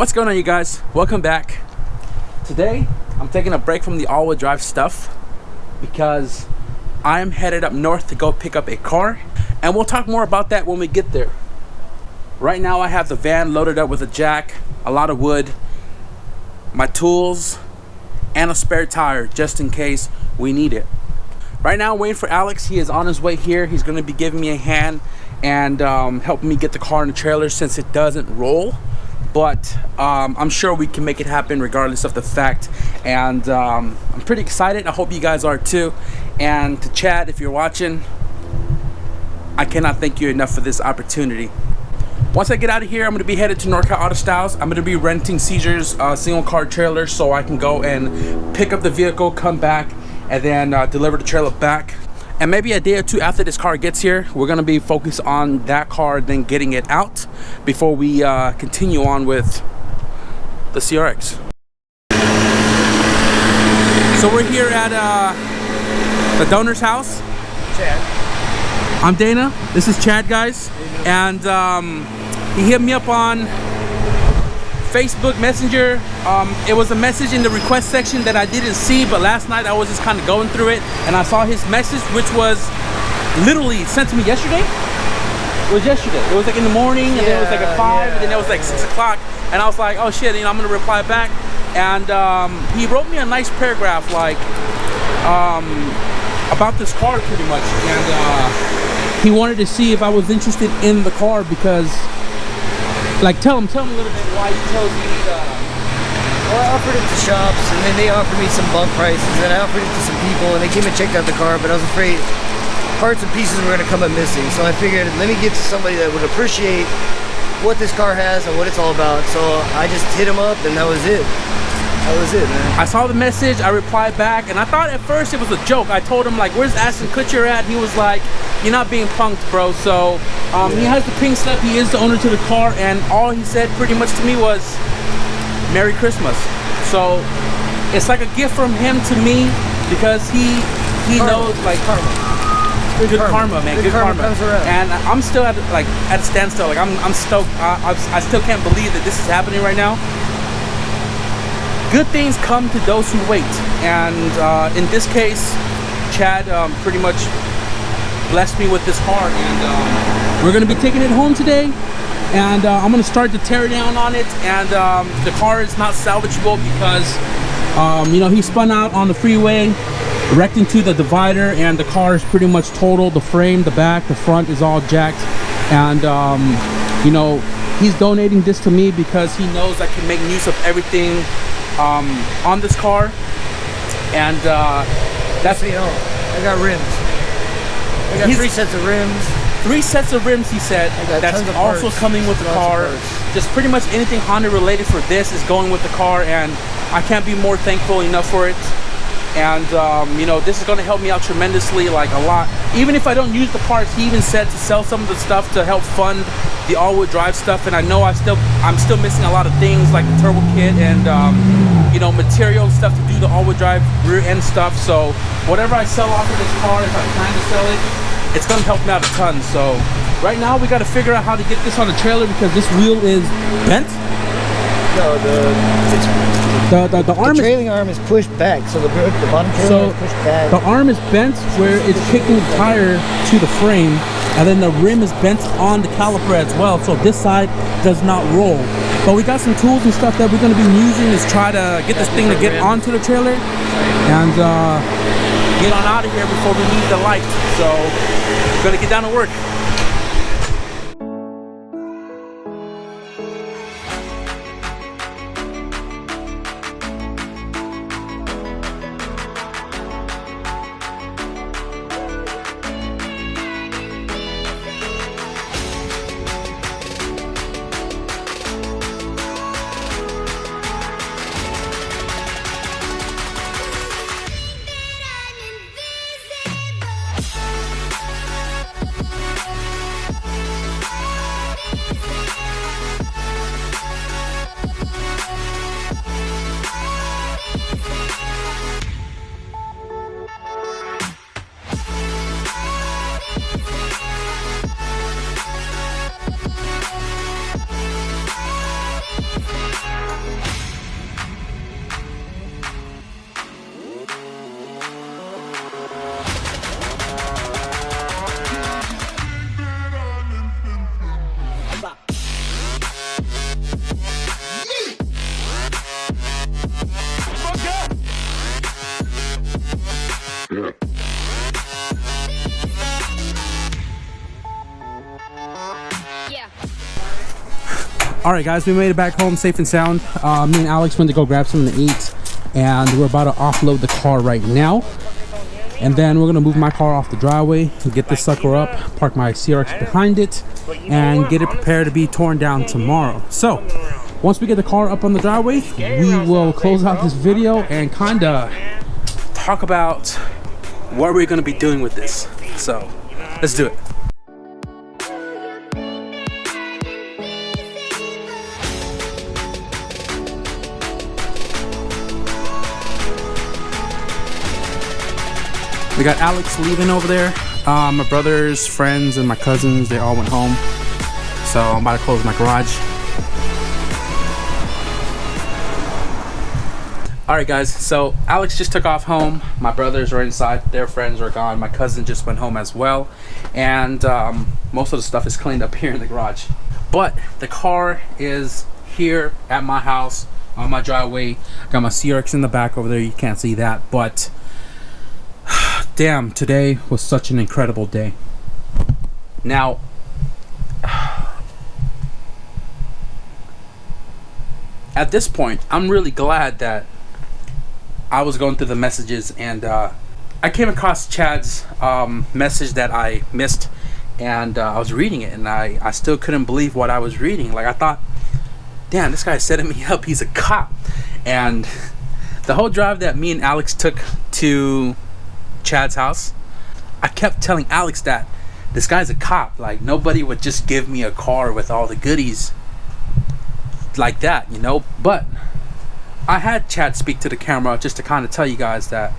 What's going on, you guys? Welcome back. Today I'm taking a break from the all-wheel drive stuff because I am headed up north to go pick up a car, and we'll talk more about that when we get there. Right now I have the van loaded up with a jack, a lot of wood, my tools, and a spare tire just in case we need it. Right now I'm waiting for Alex. He is on his way here. He's going to be giving me a hand and helping me get the car in the trailer since it doesn't roll. But I'm sure we can make it happen regardless of the fact, and I'm pretty excited. I hope you guys are too. And to Chad, if you're watching, I cannot thank you enough for this opportunity. Once I get out of here, I'm going to be headed to NorCal Auto Styles. I'm going to be renting Caesar's single car trailer so I can go and pick up the vehicle, come back, and then deliver the trailer back. And maybe a day or two after this car gets here, we're going to be focused on that car, then getting it out before we continue on with the CRX. So we're here at the donor's house. Chad. I'm Dana. This is Chad, guys. And he hit me up on Facebook Messenger. It was a message in the request section that I didn't see, but last night I was just kind of going through it and I saw his message, which was literally sent to me yesterday. It was yesterday. It was like in the morning, and then it was like at 5, and then it was like 6 o'clock, and I was like, oh shit, I'm gonna reply back. And he wrote me a nice paragraph like about this car pretty much, and he wanted to see if I was interested in the car because, like, tell him a little bit why you chose me. Well, I offered it to shops, and then they offered me some bump prices, and I offered it to some people, and they came and checked out the car, but I was afraid parts and pieces were going to come up missing. So I figured, let me get to somebody that would appreciate what this car has and what it's all about. So I just hit him up, and that was it. That was it, man. I saw the message, I replied back, and I thought at first it was a joke. I told him, like, where's Ashton Kutcher at? He was like, you're not being punked, bro. So he has the pink slip, he is the owner to the car, and all he said pretty much to me was Merry Christmas. So it's like a gift from him to me because he knows, like, karma. Good karma, man. Good karma. And I'm still at a standstill. Like, I'm stoked. I still can't believe that this is happening right now. Good things come to those who wait, and in this case, Chad pretty much blessed me with this car, and we're gonna be taking it home today, and I'm gonna start to tear down on it. And the car is not salvageable because he spun out on the freeway, wrecked into the divider, and the car is pretty much total. The frame, the back, the front is all jacked, and he's donating this to me because he knows I can make use of everything on this car. And that's, I got rims. I got 3 sets of rims. 3 sets of rims, he said. That's also coming with the car. Just pretty much anything Honda related for this is going with the car, and I can't be more thankful enough for it. And this is going to help me out tremendously, like a lot. Even if I don't use the parts, he even said to sell some of the stuff to help fund the all-wheel drive stuff. And I know I'm still missing a lot of things like the turbo kit and material stuff to do the all-wheel drive rear end stuff. So whatever I sell off of this car, if I plan to sell it, it's going to help me out a ton. So right now we got to figure out how to get this on the trailer because this wheel is bent. No, the trailing arm is pushed back, so the bottom trailer is pushed back. The arm is bent where it's kicking the tire to the frame, and then the rim is bent on the caliper as well, so this side does not roll. But we got some tools and stuff that we're going to be using to try to get this thing to get onto the trailer and get on out of here before we leave the light. So we're going to get down to work. All right, guys, we made it back home safe and sound. Me and Alex went to go grab something to eat, and we're about to offload the car right now. And then we're gonna move my car off the driveway, get this sucker up, park my CRX behind it, and get it prepared to be torn down tomorrow. So once we get the car up on the driveway, we will close out this video and kind of talk about what we're gonna be doing with this. So let's do it. We got Alex leaving over there. My brother's friends and my cousins, they all went home. So I'm about to close my garage. All right, guys, so Alex just took off home. My brothers are inside, their friends are gone. My cousin just went home as well. And most of the stuff is cleaned up here in the garage. But the car is here at my house on my driveway. Got my CRX in the back over there, you can't see that, but damn, today was such an incredible day. Now, at this point, I'm really glad that I was going through the messages, and I came across Chad's message that I missed, and I was reading it, and I still couldn't believe what I was reading. Like, I thought, damn, this guy's setting me up, he's a cop. And the whole drive that me and Alex took to Chad's house, I kept telling Alex that this guy's a cop. Like, nobody would just give me a car with all the goodies like that, you know. But I had Chad speak to the camera just to kind of tell you guys that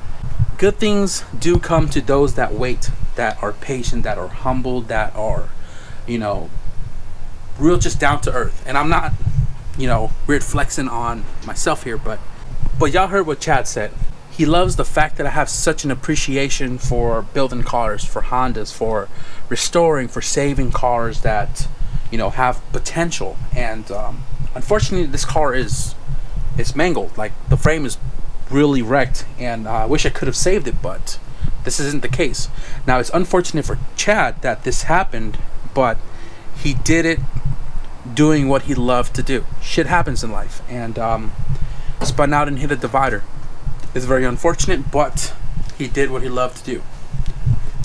good things do come to those that wait, that are patient, that are humble, that are, you know, real, just down to earth. And I'm not, you know, weird flexing on myself here, but y'all heard what Chad said. He loves the fact that I have such an appreciation for building cars, for Hondas, for restoring, for saving cars that, you know, have potential. And unfortunately, this car is mangled. Like, the frame is really wrecked, and I wish I could have saved it, but this isn't the case. Now, it's unfortunate for Chad that this happened, but he did it doing what he loved to do. Shit happens in life, and spun out and hit a divider. It's very unfortunate, but he did what he loved to do.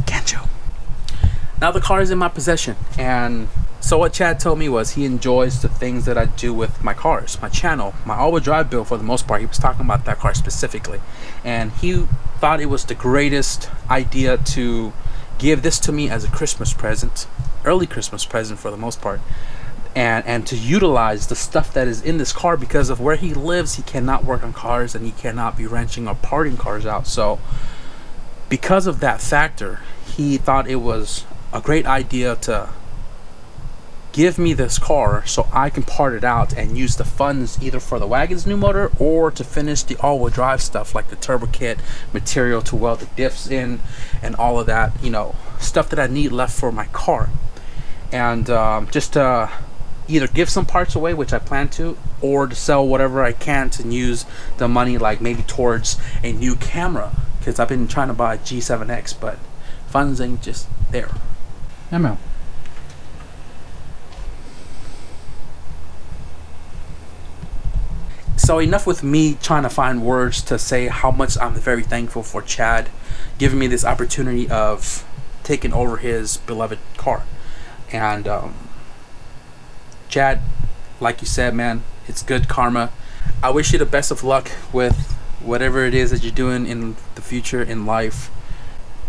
Gancho. Now the car is in my possession, and so what Chad told me was he enjoys the things that I do with my cars, my channel, my all-wheel drive build. For the most part, he was talking about that car specifically, and he thought it was the greatest idea to give this to me as a Christmas present, early Christmas present for the most part. And to utilize the stuff that is in this car, because of where he lives, he cannot work on cars and he cannot be wrenching or parting cars out. So because of that factor, he thought it was a great idea to give me this car so I can part it out and use the funds either for the wagon's new motor or to finish the all-wheel drive stuff, like the turbo kit, material to weld the diffs in, and all of that, you know, stuff that I need left for my car. And just to either give some parts away, which I plan to, or to sell whatever I can to use the money, like maybe towards a new camera, because I've been trying to buy a G7X, but funds ain't just there. ML. So enough with me trying to find words to say how much I'm very thankful for Chad giving me this opportunity of taking over his beloved car. And Chad, like you said, man, it's good karma. I wish you the best of luck with whatever it is that you're doing in the future in life.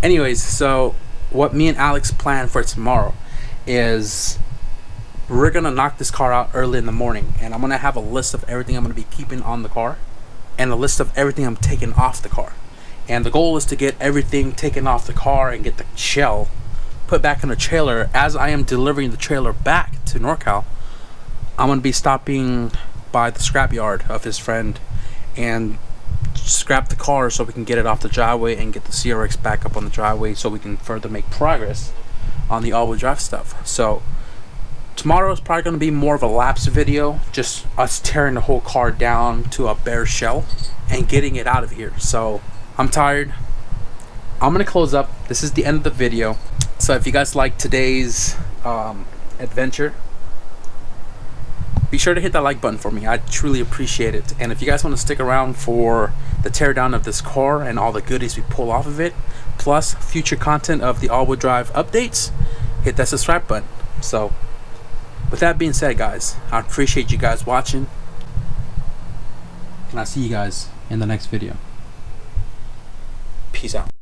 Anyways, so what me and Alex plan for tomorrow is we're gonna knock this car out early in the morning, and I'm gonna have a list of everything I'm gonna be keeping on the car and a list of everything I'm taking off the car. And the goal is to get everything taken off the car and get the shell put back in the trailer. As I am delivering the trailer back to NorCal, I'm gonna be stopping by the scrapyard of his friend and scrap the car so we can get it off the driveway and get the CRX back up on the driveway so we can further make progress on the all-wheel drive stuff. So tomorrow is probably going to be more of a lapse video, just us tearing the whole car down to a bare shell and getting it out of here. So I'm tired. I'm going to close up. This is the end of the video. So if you guys like today's adventure, be sure to hit that like button for me. I truly appreciate it. And if you guys want to stick around for the teardown of this car and all the goodies we pull off of it, plus future content of the all-wheel drive updates, hit that subscribe button. So with that being said, guys, I appreciate you guys watching, and I'll see you guys in the next video. Peace out.